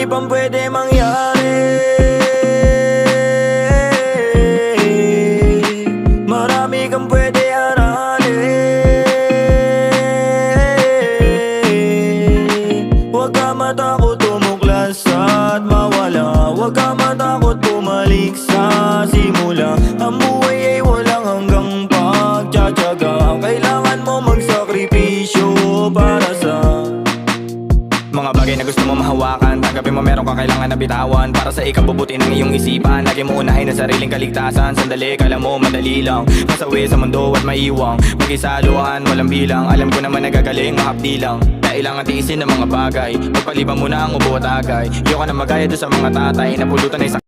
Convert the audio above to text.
pang pwede mangyari. Marami kang pwede aralin. Huwag ka matakot tumuklas at mawala. Huwag ka matakot bumalik sa simula. Ang buhay ay walang hanggang pagtsatsaga. Kailangan mo magsakripisyo para sa mga bagay na gusto mo mahawakan. Tanggapin mo meron ka kailangan na bitawan para sa ikabubuti ng iyong isipan. Lagi mo unahin ang sariling kaligtasan. Sandali, kala mo madali lang masawi sa mundo at maiwang mag-isaluhan, walang bilang. Alam ko naman nagagaling, mahapdi lang. Kailangan tiisin ng mga bagay. Magpaliban mo na ang ubo at agay. Iyo ka na magaya doon sa mga tatay na pulutan ay